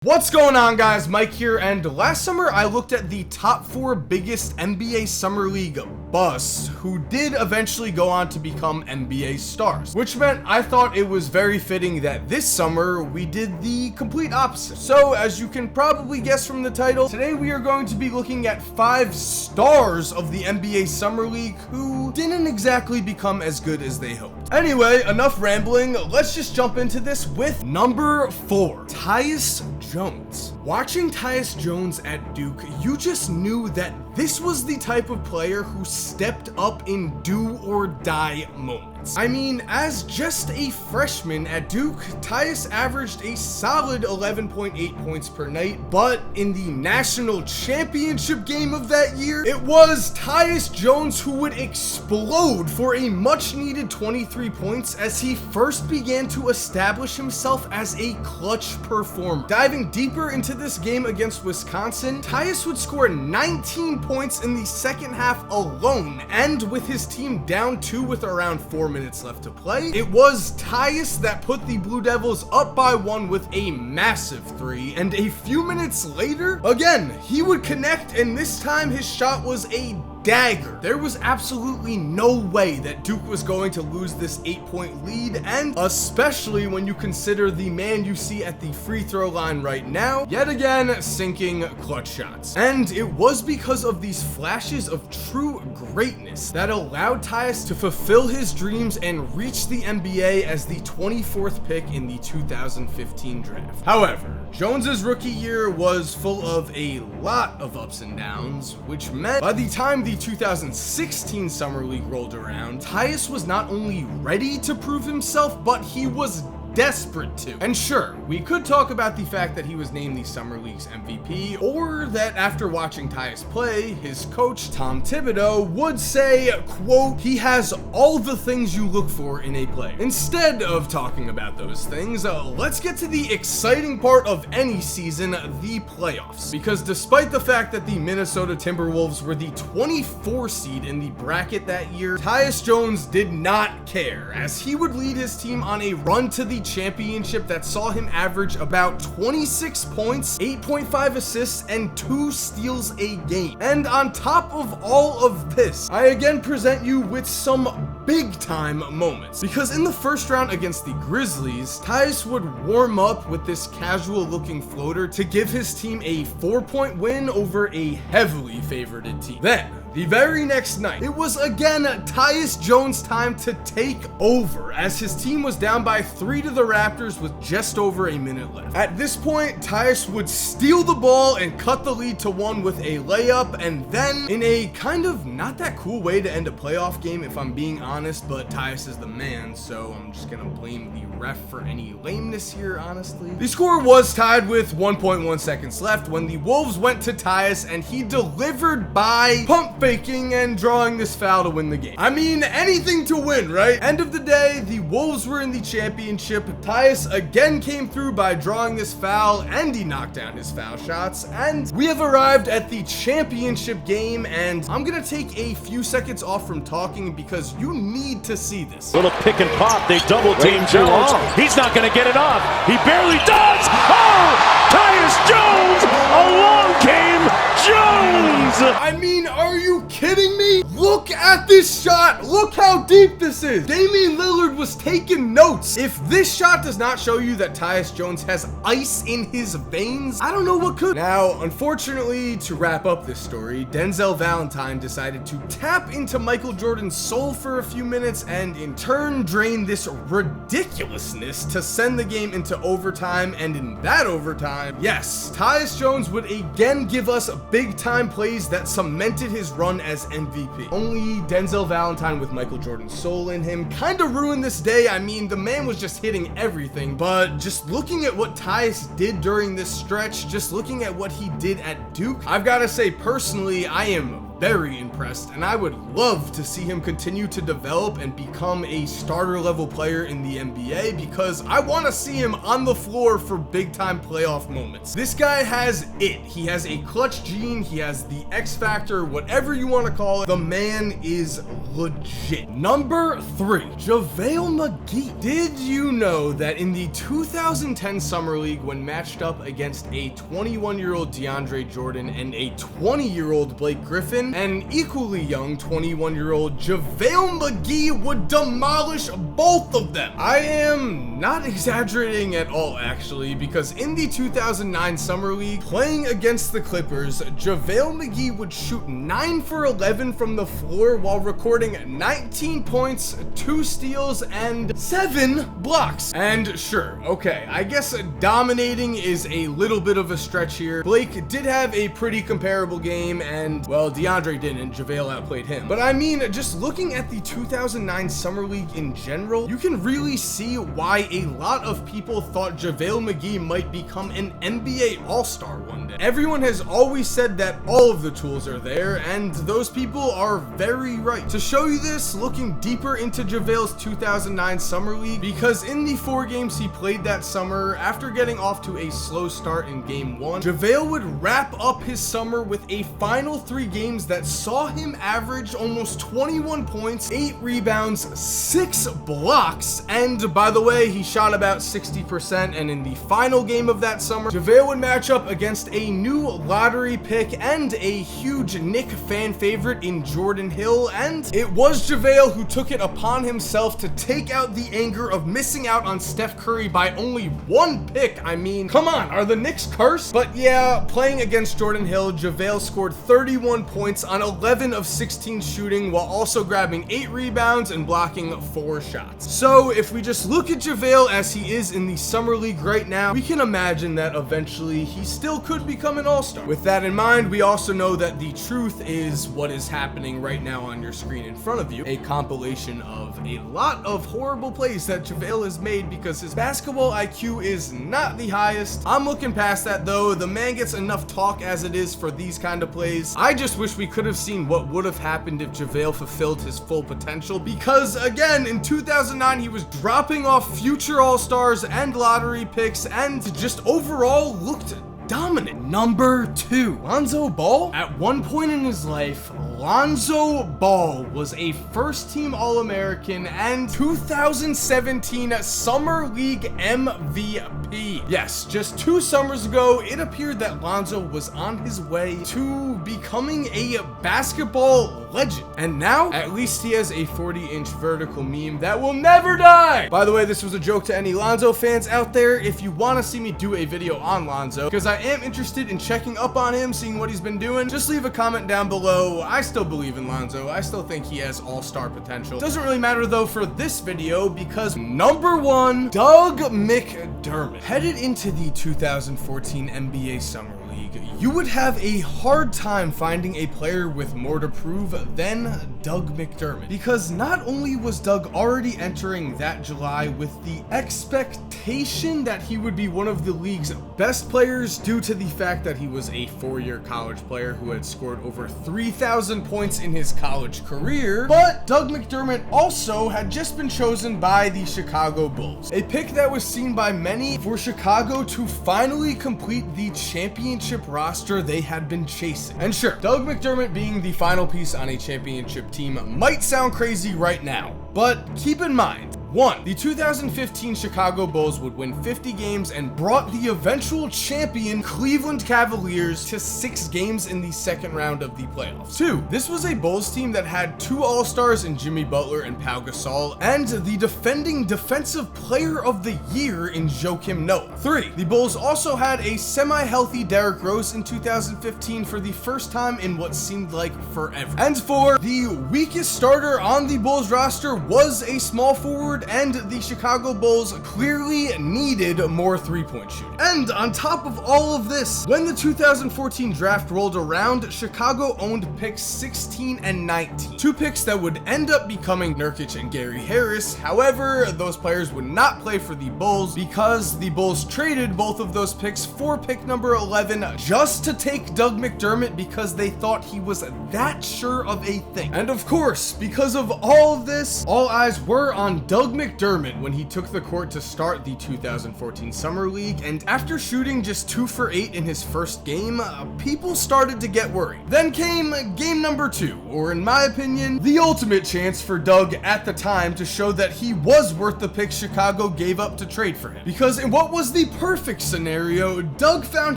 What's going on, guys? Mike here, and last summer I looked at the top 4 biggest NBA Summer League busts who did eventually go on to become NBA stars, which meant I thought it was very fitting that this summer we did the complete opposite. So as you can probably guess from the title, today we are going to be looking at 5 stars of the NBA Summer League who didn't exactly become as good as they hoped. Anyway, enough rambling, let's just jump into this with number 4, Tyus Jones. Watching Tyus Jones at Duke, you just knew that this was the type of player who stepped up in do or die moments. I mean, as just a freshman at Duke, Tyus averaged a solid 11.8 points per night, but in the national championship game of that year, it was Tyus Jones who would explode for a much needed 23 points as he first began to establish himself as a clutch performer. Diving deeper into this game against Wisconsin, Tyus would score 19 points in the second half alone, and with his team down 2 with around 4 minutes left to play, it was Tyus that put the Blue Devils up by 1 with a massive 3, and a few minutes later, again, he would connect, and this time his shot was a dagger. There was absolutely no way that Duke was going to lose this 8-point lead, and especially when you consider the man you see at the free throw line right now, yet again sinking clutch shots. And it was because of these flashes of true greatness that allowed Tyus to fulfill his dreams and reach the NBA as the 24th pick in the 2015 draft. However, Jones's rookie year was full of a lot of ups and downs, which meant by the time the 2016 Summer League rolled around, Tyus was not only ready to prove himself, but he was desperate to. And sure, we could talk about the fact that he was named the Summer League's MVP, or that after watching Tyus play, his coach, Tom Thibodeau, would say, quote, he has all the things you look for in a player. Instead of talking about those things, let's get to the exciting part of any season, the playoffs. Because despite the fact that the Minnesota Timberwolves were the 24 seed in the bracket that year, Tyus Jones did not care, as he would lead his team on a run to the championship that saw him average about 26 points, 8.5 assists, and 2 steals a game. And on top of all of this, I again present you with some big time moments, because in the first round against the Grizzlies, Tyus would warm up with this casual looking floater to give his team a 4-point win over a heavily favorited team. Then, the very next night, it was again Tyus Jones' time to take over, as his team was down by 3 to the Raptors with just over a minute left. At this point, Tyus would steal the ball and cut the lead to 1 with a layup, and then, in a kind of not that cool way to end a playoff game if I'm being honest, but Tyus is the man, so I'm just gonna blame the ref for any lameness here, honestly. The score was tied with 1.1 seconds left when the Wolves went to Tyus, and he delivered by pump faking and drawing this foul to win the game. I mean, anything to win, right? End of the day, the Wolves were in the championship. Tyus again came through by drawing this foul, and he knocked down his foul shots, and we have arrived at the championship game, and I'm gonna take a few seconds off from talking because you need to see this. Little pick and pop, they double team Jones. He's not gonna get it off. He barely does. Oh, Tyus Jones! Along came Jones! I mean, are you kidding me? Look at this shot. Look how deep this is. Damian Lillard was taking notes. If this shot does not show you that Tyus Jones has ice in his veins, I don't know what could. Now, unfortunately, to wrap up this story, Denzel Valentine decided to tap into Michael Jordan's soul for a few minutes and in turn drain this ridiculousness to send the game into overtime, and in that overtime, yes, Tyus Jones would again give us big time plays that cemented his run as MVP. Only Denzel Valentine with Michael Jordan's soul in him kind of ruined this day. I mean, the man was just hitting everything, but just looking at what Tyus did during this stretch, just looking at what he did at Duke, I've got to say personally, I am very impressed, and I would love to see him continue to develop and become a starter level player in the NBA, because I want to see him on the floor for big time playoff moments. This guy has it. He has a clutch gene, he has the X factor, whatever you want to call it. The man is legit. Number 3, Javale Mcgee. Did you know that in the 2010 Summer League, when matched up against a 21-year-old DeAndre Jordan and a 20-year-old Blake Griffin, an equally young 21-year-old Javale Mcgee would demolish both of them? I am not exaggerating at all, actually, because in the 2009 Summer League, playing against the Clippers, Javale Mcgee would shoot 9 for 11 from the floor while recording 19 points, 2 steals, and 7 blocks. And sure, okay, I guess dominating is a little bit of a stretch here. Blake did have a pretty comparable game, and, well, DeAndre didn't. JaVale outplayed him. But I mean, just looking at the 2009 Summer League in general, you can really see why a lot of people thought JaVale Mcgee might become an NBA All-Star one day. Everyone has always said that all of the tools are there, and those people are very right. To show you this, looking deeper into JaVale's 2009 Summer League, because in the 4 games he played that summer, after getting off to a slow start in game 1, JaVale would wrap up his summer with a final 3 games that saw him average almost 21 points, 8 rebounds, 6 blocks, and by the way, he shot about 60%, and in the final game of that summer, JaVale would match up against a new lottery pick and a huge Knick fan favorite in Jordan Hill, and it was JaVale who took it upon himself to take out the anger of missing out on Steph Curry by only 1 pick. I mean, come on, are the Knicks cursed? But yeah, playing against Jordan Hill, JaVale scored 31 points on 11 of 16 shooting, while also grabbing 8 rebounds and blocking 4 shots. So if we just look at JaVale as he is in the Summer League right now, we can imagine that eventually he still could become an all-star. With that in mind, we also know that the truth is what is happening right now on your screen in front of you, a compilation of a lot of horrible plays that JaVale has made because his basketball IQ is not the highest. I'm looking past that though. The man gets enough talk as it is for these kind of plays. I just wish we could have seen what would have happened if JaVale fulfilled his full potential, because again, in 2009 he was dropping off future all-stars and lottery picks and just overall looked dominant. Number 2, Ronzo Ball. At one point in his life, Ronzo Ball was a first-team All-American and 2017 Summer League MVP. Yes, just 2 summers ago, it appeared that Lonzo was on his way to becoming a basketball legend. And now, at least he has a 40-inch vertical meme that will never die. By the way, this was a joke to any Lonzo fans out there. If you want to see me do a video on Lonzo, because I am interested in checking up on him, seeing what he's been doing, just leave a comment down below. I still believe in Lonzo. I still think he has all-star potential. Doesn't really matter though for this video, because number 1, Doug McDermott. Headed into the 2014 NBA Summer League, you would have a hard time finding a player with more to prove than Doug McDermott, because not only was Doug already entering that July with the expectation that he would be one of the league's best players due to the fact that he was a 4-year college player who had scored over 3,000 points in his college career, but Doug McDermott also had just been chosen by the Chicago Bulls, a pick that was seen by many for Chicago to finally complete the championship roster they had been chasing. And sure, Doug McDermott being the final piece on a championship team might sound crazy right now, but keep in mind, 1. The 2015 Chicago Bulls would win 50 games and brought the eventual champion Cleveland Cavaliers to 6 games in the second round of the playoffs. 2. This was a Bulls team that had 2 All-Stars in Jimmy Butler and Pau Gasol, and the defending Defensive Player of the Year in Joakim Noah. 3. The Bulls also had a semi-healthy Derrick Rose in 2015 for the first time in what seemed like forever. And 4. The weakest starter on the Bulls roster was a small forward forward, and the Chicago Bulls clearly needed more three-point shooting. And on top of all of this, when the 2014 draft rolled around, Chicago owned picks 16 and 19. Two picks that would end up becoming Nurkic and Gary Harris. However, those players would not play for the Bulls because the Bulls traded both of those picks for pick number 11 just to take Doug McDermott because they thought he was that sure of a thing. And of course, because of all of this, all eyes were on Doug McDermott when he took the court to start the 2014 Summer League, and after shooting just 2 for 8 in his first game, people started to get worried. Then came game number 2, or in my opinion, the ultimate chance for Doug at the time to show that he was worth the pick Chicago gave up to trade for him. Because in what was the perfect scenario, Doug found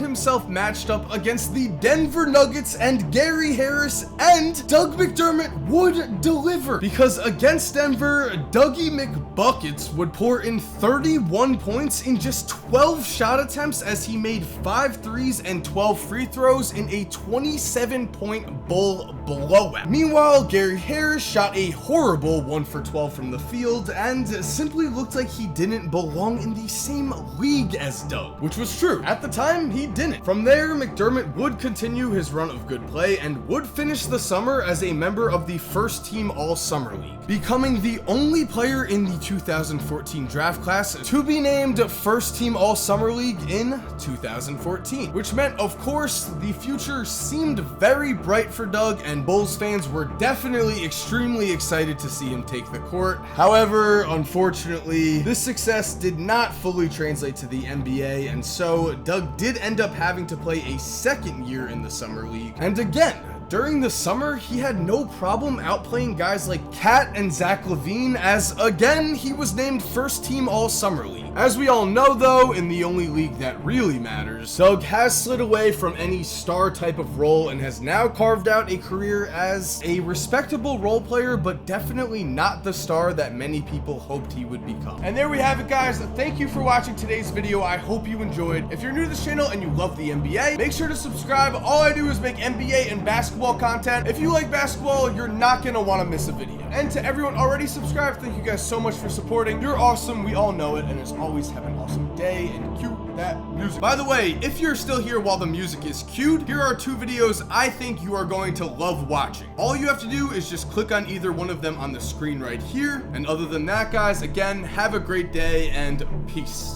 himself matched up against the Denver Nuggets and Gary Harris, and Doug McDermott would deliver. Because against Denver, Dougie McBuckets would pour in 31 points in just 12 shot attempts as he made 5 threes and 12 free throws in a 27-point Bull blowout. Meanwhile, Gary Harris shot a horrible 1 for 12 from the field and simply looked like he didn't belong in the same league as Doug, which was true. At the time, he didn't. From there, McDermott would continue his run of good play and would finish the summer as a member of the first team All-Summer League, becoming the only player in the 2014 draft class to be named first team All-Summer League in 2014, which meant, of course, the future seemed very bright for Doug, and Bulls fans were definitely extremely excited to see him take the court. However, unfortunately, this success did not fully translate to the NBA, and so Doug did end up having to play a second year in the Summer League. And again, during the summer, he had no problem outplaying guys like Cat and Zach LaVine, as again, he was named first team All-Summer League. As we all know though, in the only league that really matters, Doug has slid away from any star type of role and has now carved out a career as a respectable role player, but definitely not the star that many people hoped he would become. And there we have it, guys. Thank you for watching today's video. I hope you enjoyed. If you're new to this channel and you love the NBA, make sure to subscribe. All I do is make NBA and basketball content. If you like basketball, you're not gonna want to miss a video. And to everyone already subscribed, thank you guys so much for supporting. You're awesome, we all know it, and as always, have an awesome day, and cue that music. By the way, if you're still here while the music is cued, here are 2 videos I think you are going to love watching. All you have to do is just click on either one of them on the screen right here, and other than that, guys, again, have a great day, and peace.